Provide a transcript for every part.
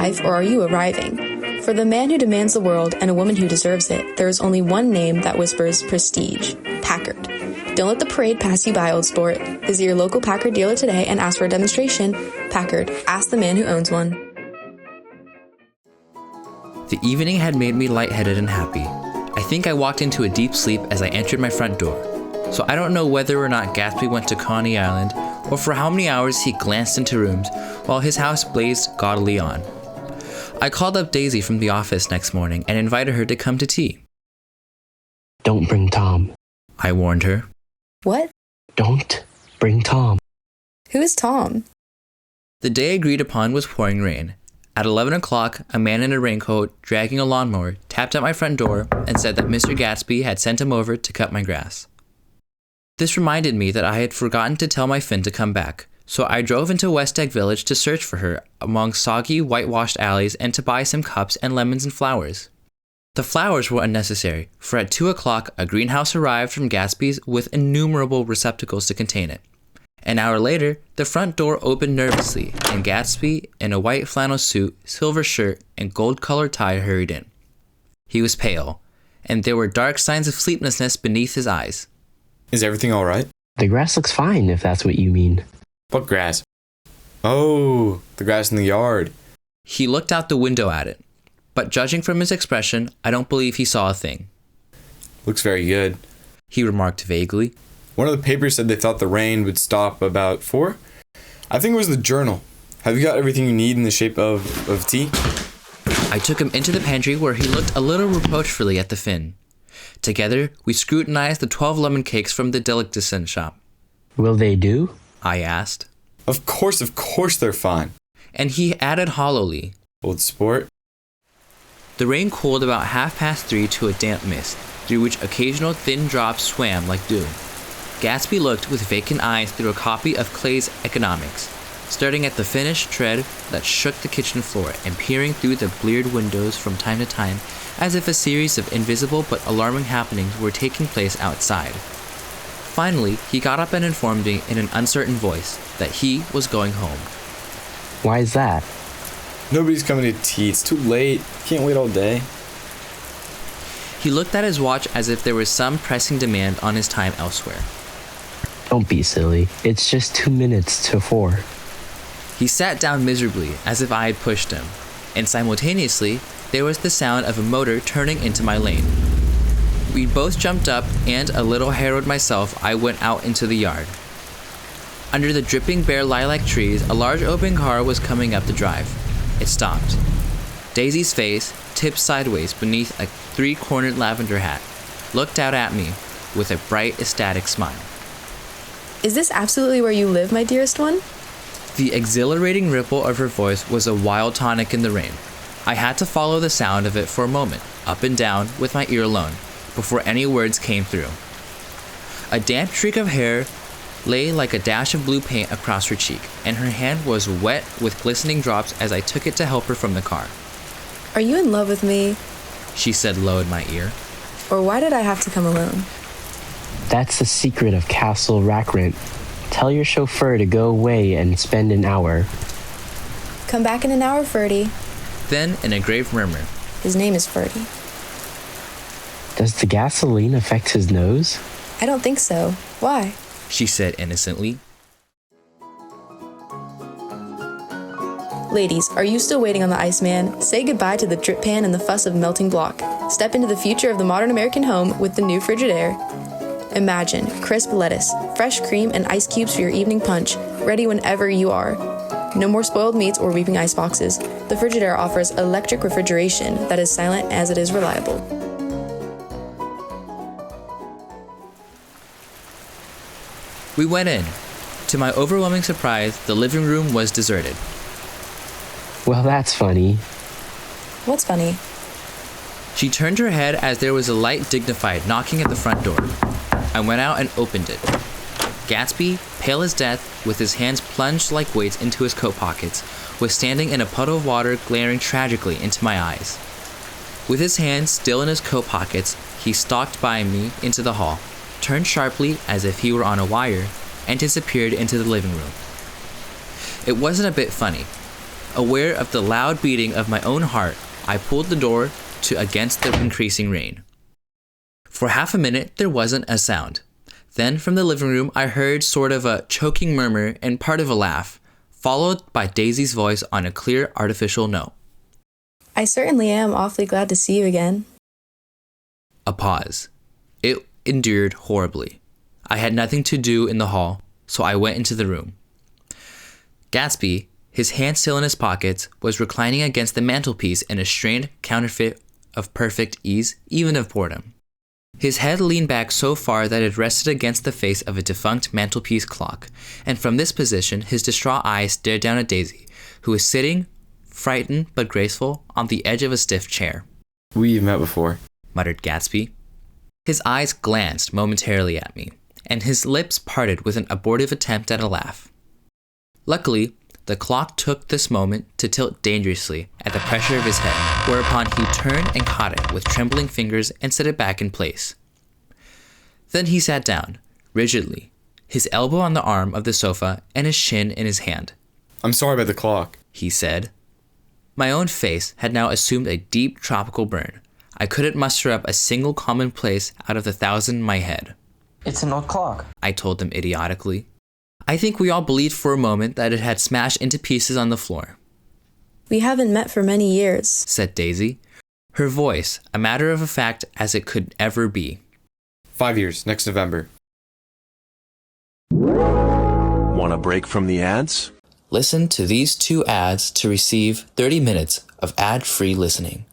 life, or are you arriving? For the man who demands the world and a woman who deserves it, there is only one name that whispers prestige: Packard. Don't let the parade pass you by, old sport. Visit your local Packard dealer today and ask for a demonstration. Packard, ask the man who owns one. The evening had made me lightheaded and happy. I think I walked into a deep sleep as I entered my front door. So I don't know whether or not Gatsby went to Coney Island, or for how many hours he glanced into rooms while his house blazed gaudily on. I called up Daisy from the office next morning and invited her to come to tea. Don't bring Tom. I warned her. What? Don't bring Tom. Who is Tom? The day agreed upon was pouring rain. At 11 o'clock, a man in a raincoat, dragging a lawnmower, tapped at my front door and said that Mr. Gatsby had sent him over to cut my grass. This reminded me that I had forgotten to tell my Finn to come back, so I drove into West Egg Village to search for her among soggy, whitewashed alleys and to buy some cups and lemons and flowers. The flowers were unnecessary, for at 2 o'clock a greenhouse arrived from Gatsby's with innumerable receptacles to contain it. An hour later, the front door opened nervously, and Gatsby, in a white flannel suit, silver shirt, and gold-colored tie, hurried in. He was pale, and there were dark signs of sleeplessness beneath his eyes. Is everything all right? The grass looks fine, if that's what you mean. What grass? Oh, the grass in the yard. He looked out the window at it, but judging from his expression, I don't believe he saw a thing. Looks very good. He remarked vaguely. One of the papers said they thought the rain would stop about 4. I think it was the Journal. Have you got everything you need in the shape of tea? I took him into the pantry where he looked a little reproachfully at the Finn. Together, we scrutinized the 12 lemon cakes from the delicatessen shop. Will they do? I asked. Of course they're fine. And he added hollowly, Old sport. The rain cooled about 3:30 to a damp mist, through which occasional thin drops swam like dew. Gatsby looked with vacant eyes through a copy of Clay's Economics, starting at the finished tread that shook the kitchen floor and peering through the bleared windows from time to time as if a series of invisible but alarming happenings were taking place outside. Finally, he got up and informed me in an uncertain voice that he was going home. Why is that? Nobody's coming to tea. It's too late. Can't wait all day. He looked at his watch as if there was some pressing demand on his time elsewhere. Don't be silly. It's just 2 minutes to 4. He sat down miserably as if I had pushed him, and simultaneously, there was the sound of a motor turning into my lane. We both jumped up, and a little harrowed myself, I went out into the yard. Under the dripping bare lilac trees, a large open car was coming up the drive. It stopped. Daisy's face, tipped sideways beneath a 3-cornered lavender hat, looked out at me with a bright, ecstatic smile. Is this absolutely where you live, my dearest one? The exhilarating ripple of her voice was a wild tonic in the rain. I had to follow the sound of it for a moment, up and down, with my ear alone, before any words came through. A damp streak of hair lay like a dash of blue paint across her cheek, and her hand was wet with glistening drops as I took it to help her from the car. Are you in love with me? She said low in my ear. Or why did I have to come alone? That's the secret of Castle Rackrent. Tell your chauffeur to go away and spend an hour. Come back in an hour, Ferdy. Then, in a grave murmur, His name is Ferdy. Does the gasoline affect his nose? I don't think so. Why? she said innocently. Ladies, are you still waiting on the Iceman? Say goodbye to the drip pan and the fuss of melting block. Step into the future of the modern American home with the new Frigidaire. Imagine crisp lettuce, fresh cream, and ice cubes for your evening punch, ready whenever you are. No more spoiled meats or weeping ice boxes. The Frigidaire offers electric refrigeration that is silent as it is reliable. We went in. To my overwhelming surprise, the living room was deserted. Well, that's funny. What's funny? She turned her head as there was a light dignified knocking at the front door. I went out and opened it. Gatsby, pale as death, with his hands plunged like weights into his coat pockets, was standing in a puddle of water glaring tragically into my eyes. With his hands still in his coat pockets, he stalked by me into the hall, turned sharply as if he were on a wire, and disappeared into the living room. It wasn't a bit funny. Aware of the loud beating of my own heart, I pulled the door to against the increasing rain. For half a minute, there wasn't a sound. Then from the living room, I heard sort of a choking murmur and part of a laugh, followed by Daisy's voice on a clear artificial note. I certainly am awfully glad to see you again. A pause. It endured horribly. I had nothing to do in the hall, so I went into the room. Gatsby, his hands still in his pockets, was reclining against the mantelpiece in a strained counterfeit of perfect ease, even of boredom. His head leaned back so far that it rested against the face of a defunct mantelpiece clock, and from this position his distraught eyes stared down at Daisy, who was sitting, frightened but graceful, on the edge of a stiff chair. We've met before, muttered Gatsby. His eyes glanced momentarily at me, and his lips parted with an abortive attempt at a laugh. Luckily, the clock took this moment to tilt dangerously at the pressure of his head, whereupon he turned and caught it with trembling fingers and set it back in place. Then he sat down, rigidly, his elbow on the arm of the sofa and his chin in his hand. I'm sorry about the clock, he said. My own face had now assumed a deep tropical burn. I couldn't muster up a single commonplace out of the 1,000 in my head. It's an old clock, I told them idiotically. I think we all believed for a moment that it had smashed into pieces on the floor. We haven't met for many years, said Daisy, her voice a matter of fact as it could ever be. 5 years, next November. Want a break from the ads? Listen to these 2 ads to receive 30 minutes of ad-free listening.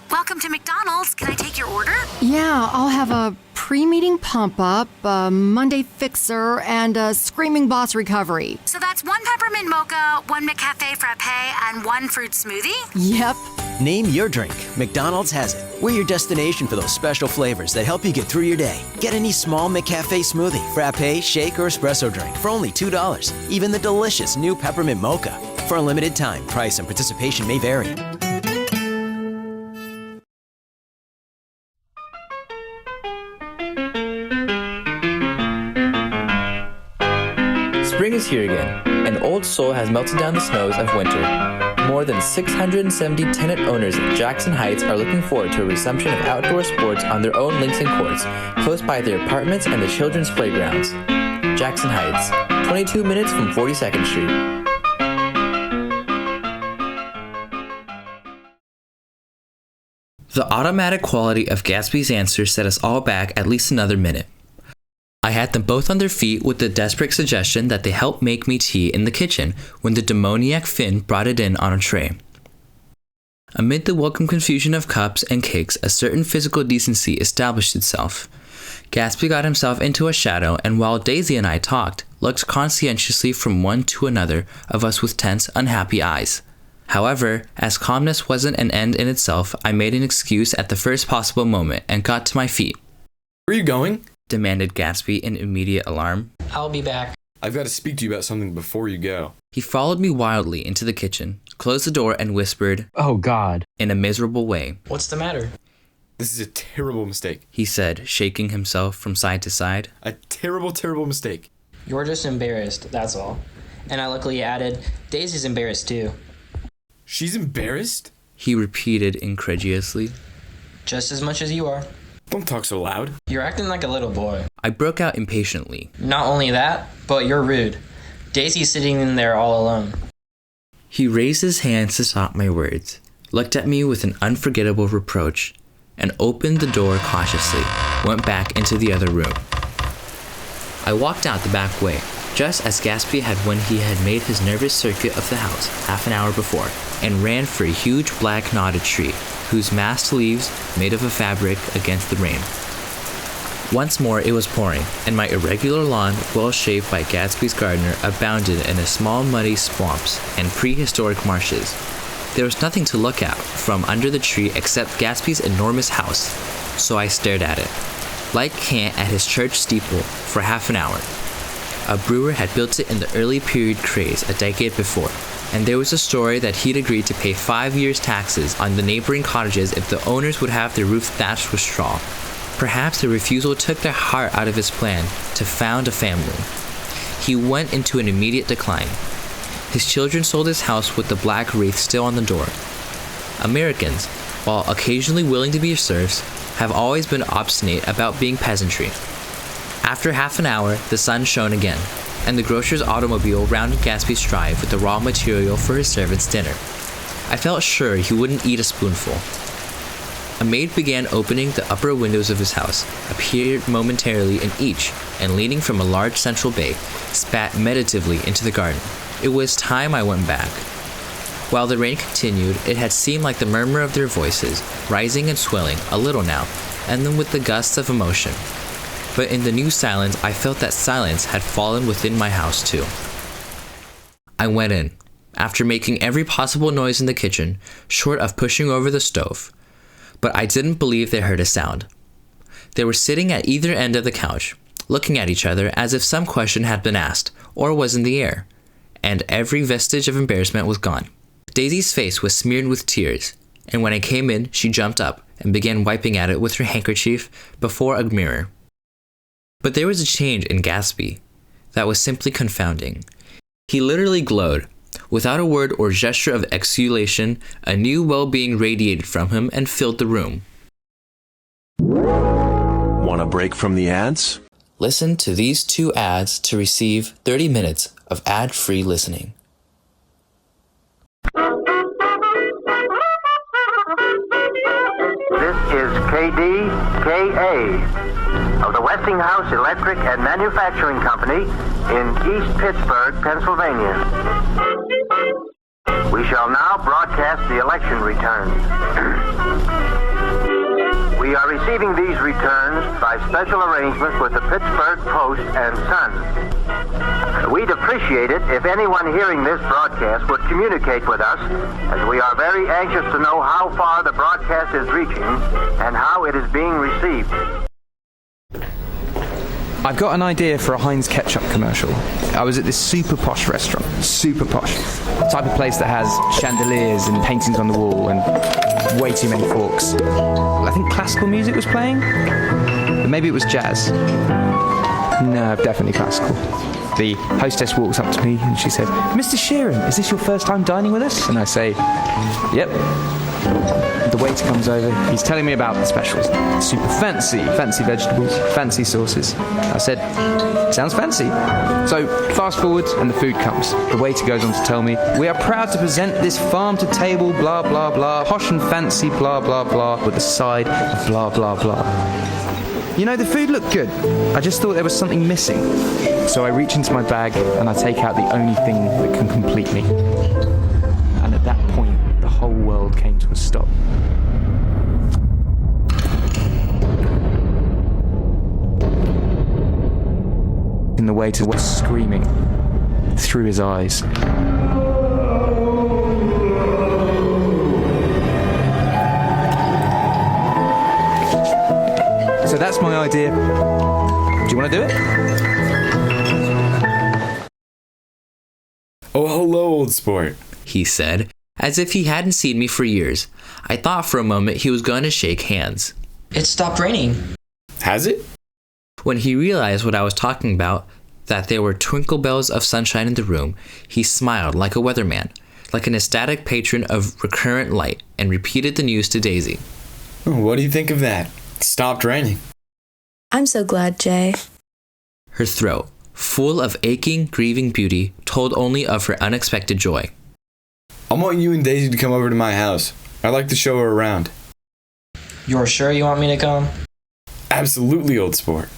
Welcome to McDonald's. Can I take your order? Yeah, I'll have a pre-meeting pump-up, a Monday fixer, and a Screaming Boss recovery. So that's 1 peppermint mocha, 1 McCafe frappe, and 1 fruit smoothie? Yep. Name your drink. McDonald's has it. We're your destination for those special flavors that help you get through your day. Get any small McCafe smoothie, frappe, shake, or espresso drink for only $2. Even the delicious new peppermint mocha. For a limited time, price and participation may vary. Spring is here again. An old soul has melted down the snows of winter. More than 670 tenant owners of Jackson Heights are looking forward to a resumption of outdoor sports on their own links and courts, close by their apartments and the children's playgrounds. Jackson Heights, 22 minutes from 42nd Street. The automatic quality of Gatsby's answer set us all back at least another minute. I had them both on their feet with the desperate suggestion that they help make me tea in the kitchen when the demoniac Finn brought it in on a tray. Amid the welcome confusion of cups and cakes, a certain physical decency established itself. Gatsby got himself into a shadow, and while Daisy and I talked, looked conscientiously from one to another of us with tense, unhappy eyes. However, as calmness wasn't an end in itself, I made an excuse at the first possible moment and got to my feet. Where are you going? Demanded Gatsby in immediate alarm. I'll be back. I've got to speak to you about something before you go. He followed me wildly into the kitchen, closed the door, and whispered, "Oh, God," in a miserable way. What's the matter? This is a terrible mistake. He said, shaking himself from side to side. A terrible, terrible mistake. You're just embarrassed, that's all. And I luckily added, Daisy's embarrassed too. She's embarrassed? He repeated incredulously. Just as much as you are. Don't talk so loud. You're acting like a little boy. I broke out impatiently. Not only that, but you're rude. Daisy's sitting in there all alone. He raised his hands to stop my words, looked at me with an unforgettable reproach, and opened the door cautiously, went back into the other room. I walked out the back way, just as Gatsby had when he had made his nervous circuit of the house half an hour before, and ran for a huge black knotted tree, whose massed leaves made of a fabric against the rain. Once more it was pouring, and my irregular lawn, well shaped by Gatsby's gardener, abounded in a small muddy swamps and prehistoric marshes. There was nothing to look at from under the tree except Gatsby's enormous house, so I stared at it, like Kant at his church steeple, for half an hour. A brewer had built it in the early period craze a decade before, and there was a story that he'd agreed to pay 5 years' taxes on the neighboring cottages if the owners would have their roof thatched with straw. Perhaps the refusal took their heart out of his plan to found a family. He went into an immediate decline. His children sold his house with the black wreath still on the door. Americans, while occasionally willing to be serfs, have always been obstinate about being peasantry. After half an hour, the sun shone again, and the grocer's automobile rounded Gatsby's drive with the raw material for his servants' dinner. I felt sure he wouldn't eat a spoonful. A maid began opening the upper windows of his house, appeared momentarily in each, and leaning from a large central bay, spat meditatively into the garden. It was time I went back. While the rain continued, it had seemed like the murmur of their voices, rising and swelling a little now, and then with the gusts of emotion. But in the new silence, I felt that silence had fallen within my house too. I went in, after making every possible noise in the kitchen, short of pushing over the stove. But I didn't believe they heard a sound. They were sitting at either end of the couch, looking at each other as if some question had been asked, or was in the air, and every vestige of embarrassment was gone. Daisy's face was smeared with tears, and when I came in, she jumped up and began wiping at it with her handkerchief before a mirror. But there was a change in Gatsby that was simply confounding. He literally glowed. Without a word or gesture of exultation, a new well-being radiated from him and filled the room. Want a break from the ads? Listen to these 2 ads to receive 30 minutes of ad-free listening. This is KDKA of the Westinghouse Electric and Manufacturing Company in East Pittsburgh, Pennsylvania. We shall now broadcast the election returns. We are receiving these returns by special arrangement with the Pittsburgh Post and Sun. We'd appreciate it if anyone hearing this broadcast would communicate with us, as we are very anxious to know how far the broadcast is reaching and how it is being received. I've got an idea for a Heinz ketchup commercial. I was at this super posh restaurant. Super posh. The type of place that has chandeliers and paintings on the wall and way too many forks. I think classical music was playing. But maybe it was jazz. No, definitely classical. The hostess walks up to me and she said, "Mr. Sheeran, is this your first time dining with us?" And I say, "Yep." The waiter comes over, he's telling me about the specials. Super fancy vegetables, fancy sauces. I said, "Sounds fancy." So fast forward and the food comes. The waiter goes on to tell me, "We are proud to present this farm-to-table blah blah blah, posh and fancy blah blah blah, with a side of blah blah blah." You know, the food looked good. I just thought there was something missing. So I reach into my bag and I take out the only thing that can complete me. And at that point, the whole world came to a stop. And the waiter was screaming through his eyes. So that's my idea. Do you want to do it? Oh, hello, old sport, he said, as if he hadn't seen me for years. I thought for a moment he was going to shake hands. It stopped raining. Has it? When he realized what I was talking about, that there were twinkle bells of sunshine in the room, he smiled like a weatherman, like an ecstatic patron of recurrent light, and repeated the news to Daisy. What do you think of that? It stopped raining. I'm so glad, Jay. Her throat, full of aching, grieving beauty, told only of her unexpected joy. I want you and Daisy to come over to my house. I'd like to show her around. You're sure you want me to come? Absolutely, old sport.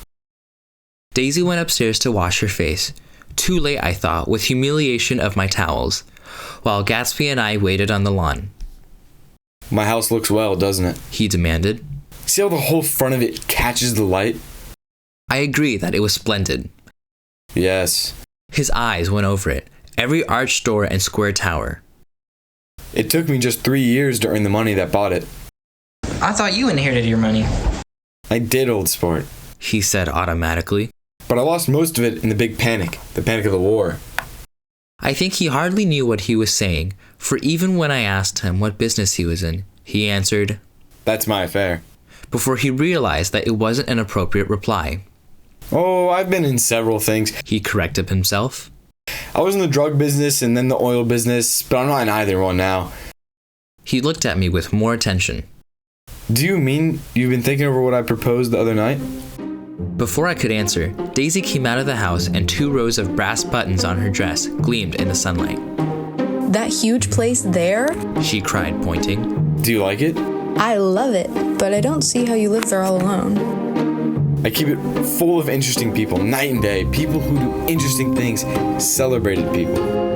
Daisy went upstairs to wash her face. Too late, I thought, with humiliation of my towels, while Gatsby and I waited on the lawn. My house looks well, doesn't it? He demanded. See how the whole front of it catches the light? I agreed that it was splendid. Yes. His eyes went over it, every arched door and square tower. It took me just 3 years to earn the money that bought it. I thought you inherited your money. I did, old sport, he said automatically. But I lost most of it in the big panic, the panic of the war. I think he hardly knew what he was saying, for even when I asked him what business he was in, he answered, "That's my affair," before he realized that it wasn't an appropriate reply. "Oh, I've been in several things," he corrected himself. I was in the drug business and then the oil business, but I'm not in either one now. He looked at me with more attention. Do you mean you've been thinking over what I proposed the other night? Before I could answer, Daisy came out of the house and 2 rows of brass buttons on her dress gleamed in the sunlight. That huge place there? She cried, pointing. Do you like it? I love it, but I don't see how you live there all alone. I keep it full of interesting people, night and day, people who do interesting things, celebrated people.